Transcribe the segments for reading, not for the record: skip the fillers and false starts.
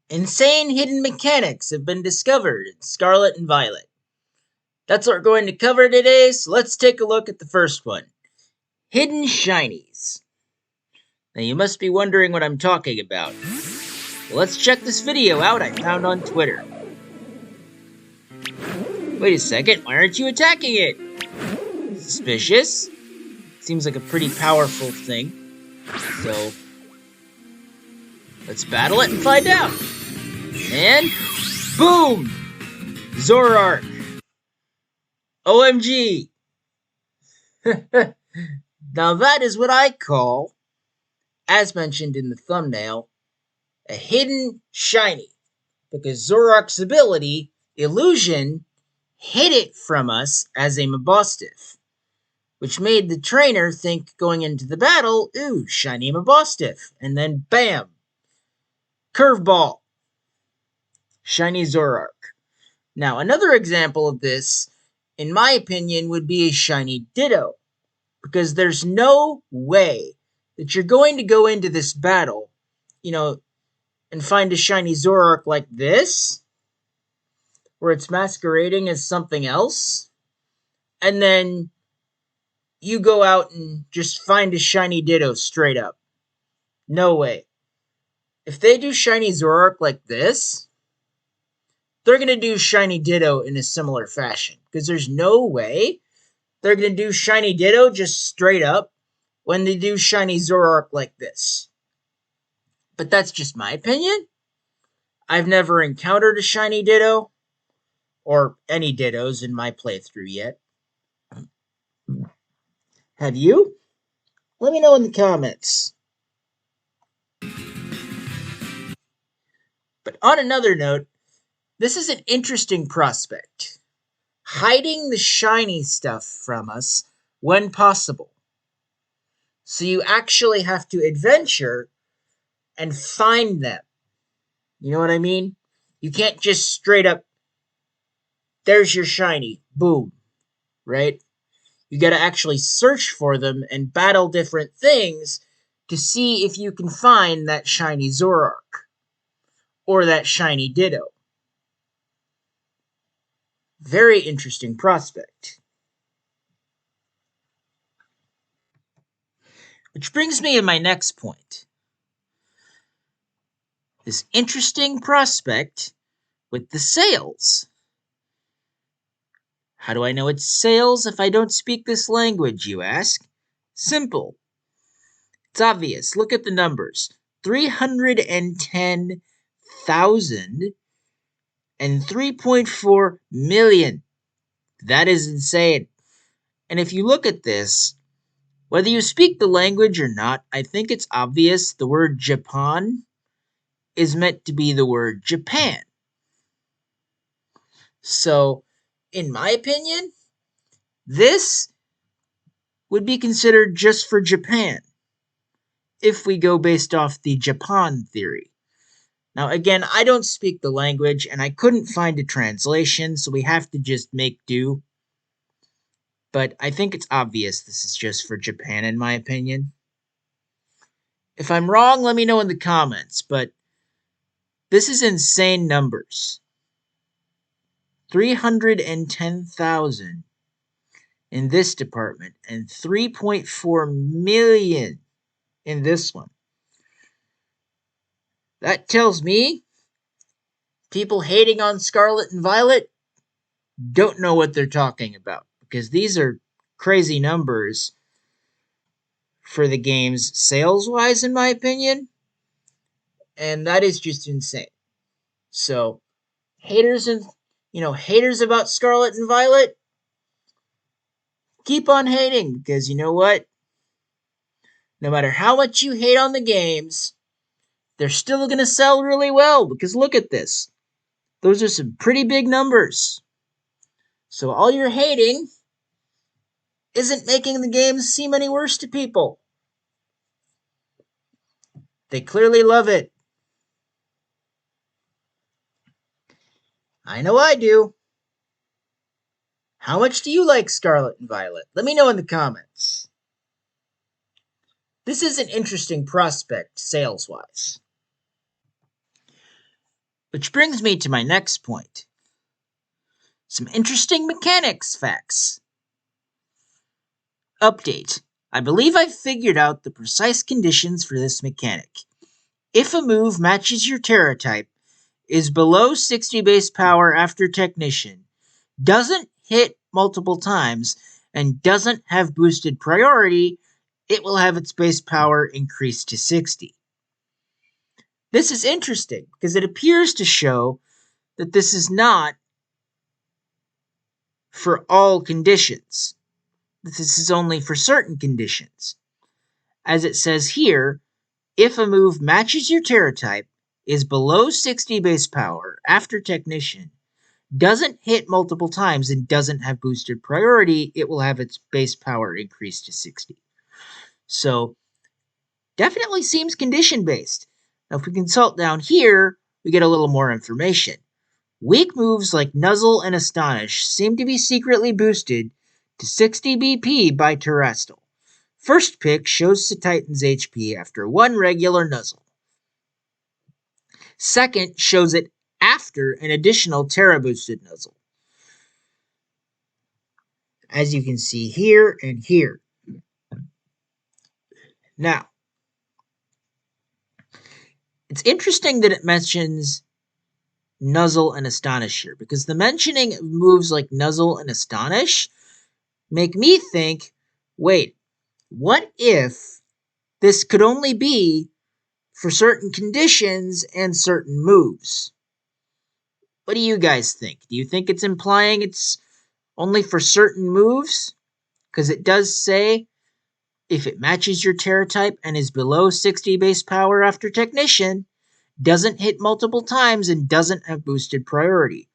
Insane hidden mechanics have been discovered in Scarlet and Violet. That's what we're going to cover today, so let's take a look at the first one. Hidden Shinies. Now you must be wondering what I'm talking about. Well, let's check this video out I found on Twitter. Wait a second, why aren't you attacking it? Suspicious? Seems like a pretty powerful thing. So, let's battle it and find out. And, boom! Zoroark. OMG! Now that is what I call, as mentioned in the thumbnail, a hidden shiny. Because Zoroark's ability, Illusion, hid it from us as a Mabostiff, which made the trainer think going into the battle, ooh, shiny Mabostiff, and then bam, curveball, shiny Zoroark. Now, another example of this, in my opinion, would be a shiny Ditto, because there's no way that you're going to go into this battle, and find a shiny Zoroark like this, where it's masquerading as something else, and then you go out and just find a shiny Ditto straight up. No way. If they do shiny Zoroark like this, they're going to do shiny Ditto in a similar fashion. Because there's no way they're going to do shiny Ditto just straight up when they do shiny Zoroark like this. But that's just my opinion. I've never encountered a shiny Ditto, or any Dittos in my playthrough yet. Have you? Let me know in the comments. But on another note, this is an interesting prospect. Hiding the shiny stuff from us when possible. So you actually have to adventure and find them. You know what I mean? You can't just straight up, there's your shiny, boom, right? You gotta actually search for them and battle different things to see if you can find that shiny Zoroark or that shiny Ditto. Very interesting prospect. Which brings me to my next point. This interesting prospect with the sails. How do I know it's sails if I don't speak this language, you ask? Simple. It's obvious. Look at the numbers. 310,000 and 3.4 million. That is insane. And if you look at this, whether you speak the language or not, I think it's obvious the word Japan is meant to be the word Japan. So, in my opinion, this would be considered just for Japan, if we go based off the Japan theory. Now, again, I don't speak the language, and I couldn't find a translation, so we have to just make do. But I think it's obvious this is just for Japan, in my opinion. If I'm wrong, let me know in the comments, but this is insane numbers. 310,000 in this department, and 3.4 million in this one. That tells me people hating on Scarlet and Violet don't know what they're talking about, because these are crazy numbers for the game's sales-wise, in my opinion, and that is just insane. So, haters about Scarlet and Violet, keep on hating, because you know what? No matter how much you hate on the games, they're still going to sell really well, because look at this. Those are some pretty big numbers. So all your hating isn't making the games seem any worse to people. They clearly love it. I know I do. How much do you like Scarlet and Violet? Let me know in the comments. This is an interesting prospect, sales-wise. Which brings me to my next point. Some interesting mechanics facts. Update. I believe I've figured out the precise conditions for this mechanic. If a move matches your Terra type, is below 60 base power after Technician, doesn't hit multiple times, and doesn't have boosted priority, it will have its base power increased to 60. This is interesting because it appears to show that this is not for all conditions. This is only for certain conditions. As it says here, if a move matches your Terra type, is below 60 base power after Technician, doesn't hit multiple times, and doesn't have boosted priority, it will have its base power increased to 60. So, definitely seems condition-based. Now, if we consult down here, we get a little more information. Weak moves like Nuzzle and Astonish seem to be secretly boosted to 60 BP by Terrestrial. First pick shows the Titan's HP after one regular Nuzzle. Second shows it after an additional Terra boosted Nuzzle. As you can see here and here. Now, it's interesting that it mentions Nuzzle and Astonish here, because the mentioning of moves like Nuzzle and Astonish make me think, wait, what if this could only be for certain conditions and certain moves? What do you guys think? Do you think it's implying it's only for certain moves? Because it does say, if it matches your Terra type and is below 60 base power after Technician, doesn't hit multiple times, and doesn't have boosted priority.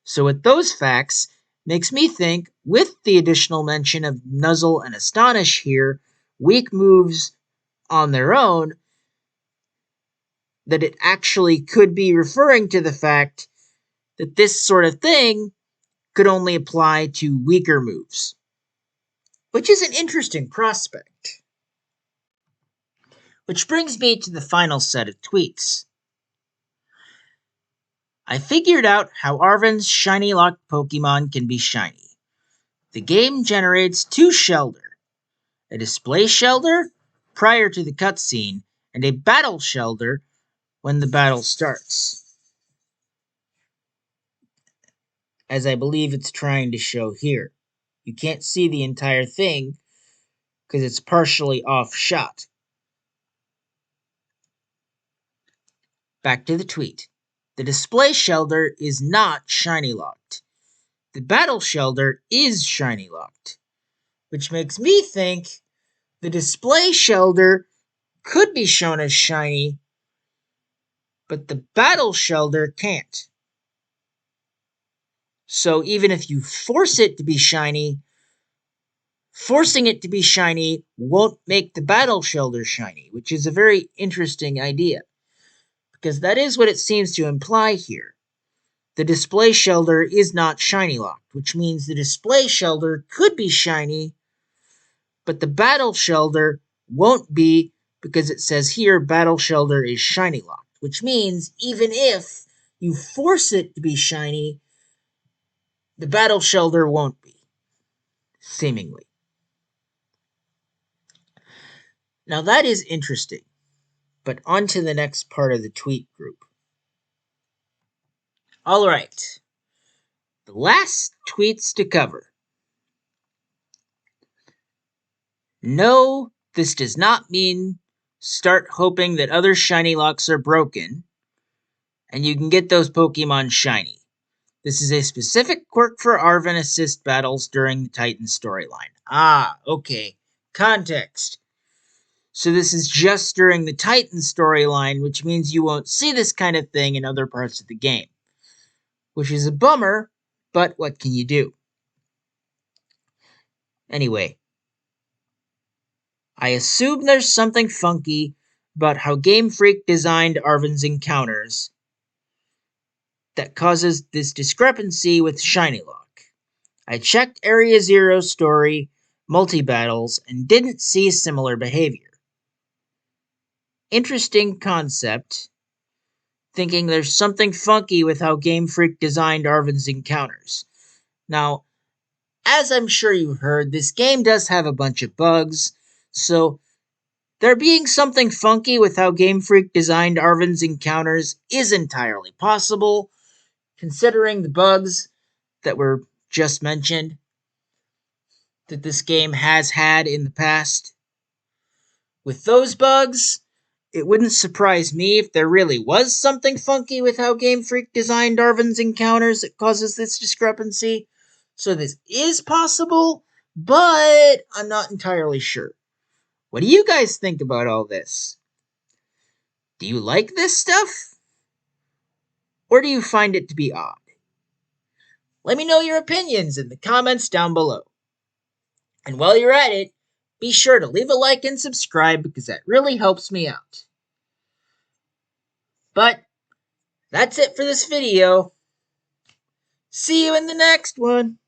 So with those facts, makes me think, with the additional mention of Nuzzle and Astonish here, weak moves on their own, that it actually could be referring to the fact that this sort of thing could only apply to weaker moves. Which is an interesting prospect. Which brings me to the final set of tweets. I figured out how Arven's shiny locked Pokemon can be shiny. The game generates 2 Shelder, a display Shelder prior to the cutscene, and a battle Shelder when the battle starts. As I believe it's trying to show here. You can't see the entire thing because it's partially off shot. Back to the tweet. The display Shelder is not shiny locked. The battle Shelder is shiny locked, which makes me think the display Shelder could be shown as shiny, but the battle Shelder can't. So even if you force it to be shiny, forcing it to be shiny won't make the battle Shelder shiny, which is a very interesting idea, because that is what it seems to imply here. The display Shelder is not shiny locked, which means the display Shelder could be shiny, but the battle Shelder won't be, because it says here battle Shelder is shiny locked, which means even if you force it to be shiny, the battle Shelder won't be, seemingly. Now that is interesting, but on to the next part of the tweet group. All right, the last tweets to cover. No, this does not mean start hoping that other shiny locks are broken and you can get those Pokemon shiny. This is a specific quirk for Arven assist battles during the Titan storyline. Ah, okay. Context. So this is just during the Titan storyline, which means you won't see this kind of thing in other parts of the game. Which is a bummer, but what can you do? Anyway, I assume there's something funky about how Game Freak designed Arven's encounters that causes this discrepancy with Shiny Lock. I checked Area Zero story, multi-battles, and didn't see similar behavior. Interesting concept. thinking there's something funky with how Game Freak designed Arven's encounters. Now, as I'm sure you've heard, this game does have a bunch of bugs, so there being something funky with how Game Freak designed Arven's encounters is entirely possible, considering the bugs that were just mentioned that this game has had in the past. With those bugs, it wouldn't surprise me if there really was something funky with how Game Freak designed Arven's encounters that causes this discrepancy. So this is possible, but I'm not entirely sure. What do you guys think about all this? Do you like this stuff? Or do you find it to be odd? Let me know your opinions in the comments down below. And while you're at it, be sure to leave a like and subscribe because that really helps me out. But that's it for this video. See you in the next one.